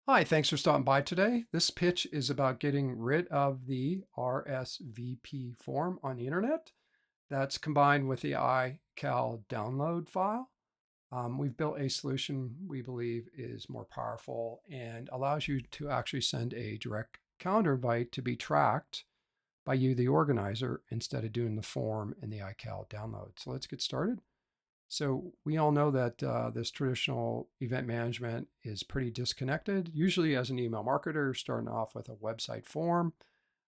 Hi, thanks for stopping by today. This pitch is about getting rid of the RSVP form on the internet that's combined with the Ical download file. We've built a solution we believe is more powerful and allows you to actually send a direct calendar invite to be tracked by you, the organizer, instead of doing the form and the iCal download. So let's get started. So we all know that this traditional event management is pretty disconnected. Usually, as an email marketer, starting off with a website form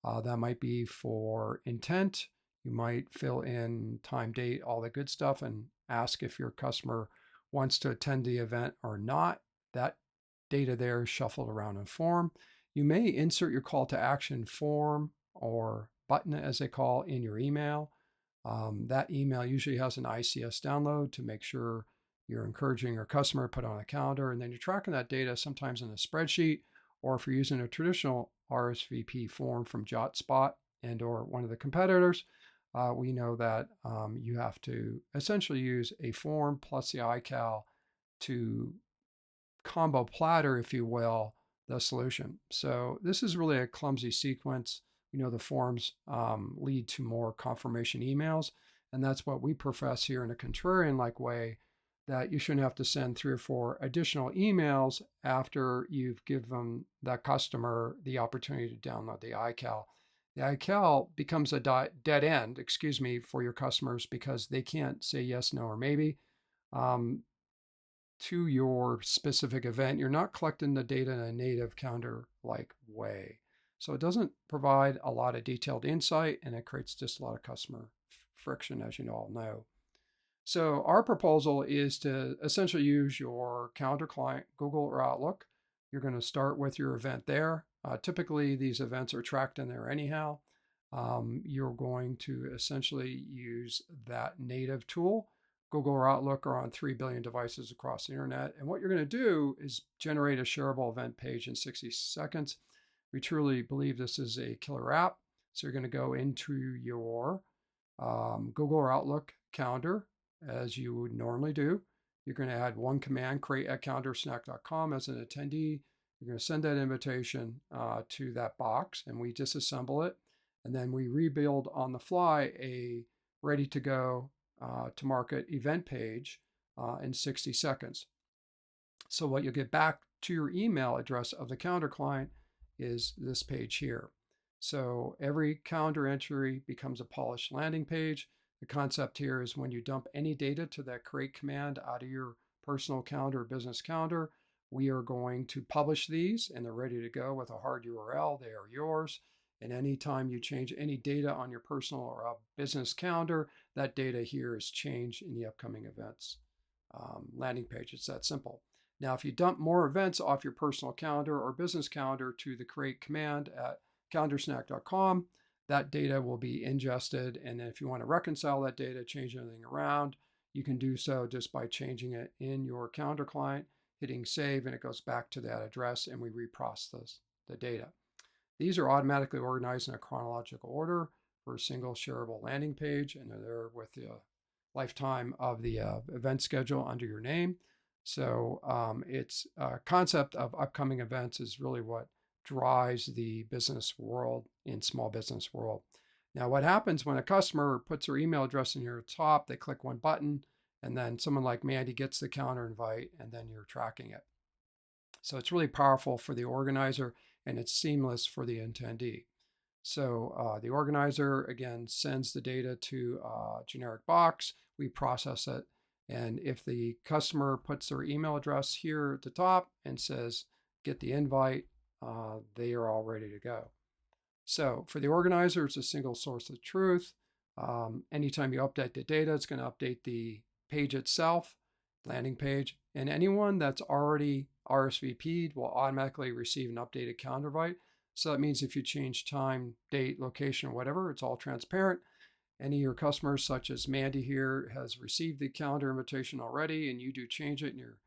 that might be for intent. You might fill in time, date, all the good stuff, and ask if your customer wants to attend the event or not. That data there is shuffled around in form. You may insert your call to action form or button, as they call, in your email. That email usually has an ICS download to make sure you're encouraging your customer to put on a calendar, and then you're tracking that data sometimes in a spreadsheet, or if you're using a traditional RSVP form from JotSpot and or one of the competitors, we know that you have to essentially use a form plus the iCal to combo platter, if you will, the solution. So this is really a clumsy sequence. We know the forms lead to more confirmation emails, and that's what we profess here in a contrarian-like way, that you shouldn't have to send 3 or 4 additional emails after you've given that customer the opportunity to download the iCal. The iCal becomes a dead end, for your customers because they can't say yes, no, or maybe. Um, to your specific event, you're not collecting the data in a native calendar-like way. So it doesn't provide a lot of detailed insight, and it creates just a lot of customer friction, as you all know. So our proposal is to essentially use your calendar client, Google or Outlook. You're going to start with your event there. Typically, these events are tracked in there anyhow. You're going to essentially use that native tool. Google or Outlook are on 3 billion devices across the internet. And what you're going to do is generate a shareable event page in 60 seconds. We truly believe this is a killer app. So you're going to go into your Google or Outlook calendar as you would normally do. You're going to add one command, create at calendarsnack.com as an attendee. You're going to send that invitation to that box, and we disassemble it. And then we rebuild on the fly a ready to go to market event page in 60 seconds. So what you'll get back to your email address of the calendar client is this page here. So every calendar entry becomes a polished landing page. The concept here is when you dump any data to that create command out of your personal calendar or business calendar, we are going to publish these and they're ready to go with a hard URL. They are yours. And anytime you change any data on your personal or business calendar, that data here is changed in the upcoming events landing page. It's that simple. Now, if you dump more events off your personal calendar or business calendar to the create command at calendarsnack.com, that data will be ingested. And if you want to reconcile that data, change anything around, you can do so just by changing it in your calendar client, hitting save, and it goes back to that address, and we reprocess the data. These are automatically organized in a chronological order for a single shareable landing page, and they're there with the lifetime of the event schedule under your name. So it's concept of upcoming events is really what drives the business world in small business world. Now, what happens when a customer puts their email address in your top, they click one button, and then someone like Mandy gets the calendar invite, and then you're tracking it. So it's really powerful for the organizer, and it's seamless for the attendee. So the organizer, again, sends the data to a generic box. We process it. And if the customer puts their email address here at the top and says, get the invite, they are all ready to go. So for the organizer, it's a single source of truth. Anytime you update the data, it's going to update the page itself, landing page. And anyone that's already RSVP'd will automatically receive an updated calendar invite. So that means if you change time, date, location, or whatever, it's all transparent. Any of your customers, such as Mandy here, has received the calendar invitation already, and you do change it in your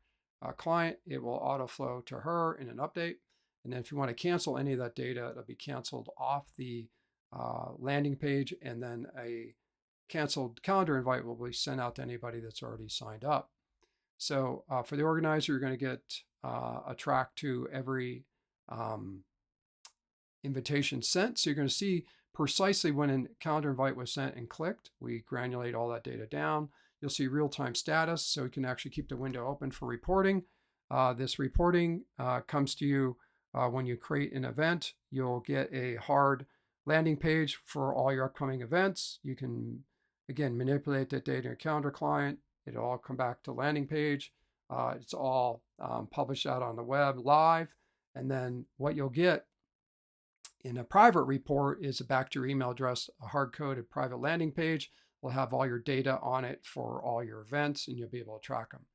client, it will auto flow to her in an update. And then if you want to cancel any of that data, it'll be canceled off the landing page, and then a canceled calendar invite will be sent out to anybody that's already signed up. So for the organizer, you're going to get a track to every invitation sent. So you're going to see precisely when a calendar invite was sent and clicked. We granulate all that data down. You'll see real-time status, so you can actually keep the window open for reporting. This reporting comes to you when you create an event. You'll get a hard landing page for all your upcoming events. You can, again, manipulate that data in your calendar client. It'll all come back to landing page. It's all published out on the web live. And then what you'll get in a private report is back to your email address, a hard-coded private landing page. Will have all your data on it for all your events, and you'll be able to track them.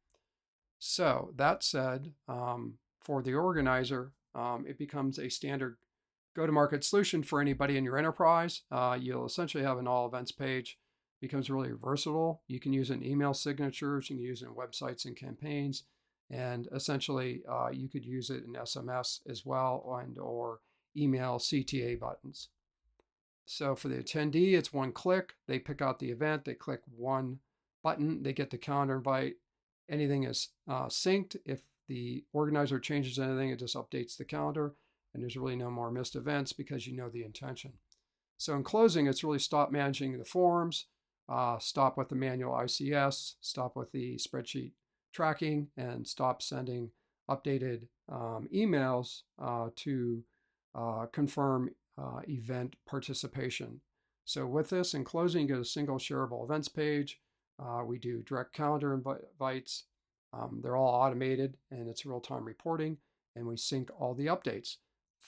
So that said, for the organizer, it becomes a standard go-to-market solution for anybody in your enterprise. You'll essentially have an all events page. It becomes really versatile. You can use it in email signatures, you can use it in websites and campaigns, and essentially you could use it in SMS as well, and or email CTA buttons. So for the attendee, it's one click. They pick out the event, they click one button, they get the calendar invite. Anything is synced. If the organizer changes anything, it just updates the calendar, and there's really no more missed events because you know the intention. So in closing, it's really stop managing the forms, stop with the manual ICS, stop with the spreadsheet tracking, and stop sending updated emails to confirm event participation. So with this, in closing, you get a single shareable events page. We do direct calendar invites. They're all automated, and it's real-time reporting, and we sync all the updates.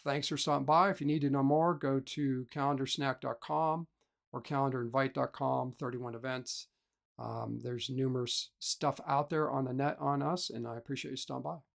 Thanks for stopping by. If you need to know more, go to calendarsnack.com or calendarinvite.com, 31 events. There's numerous stuff out there on the net on us, and I appreciate you stopping by.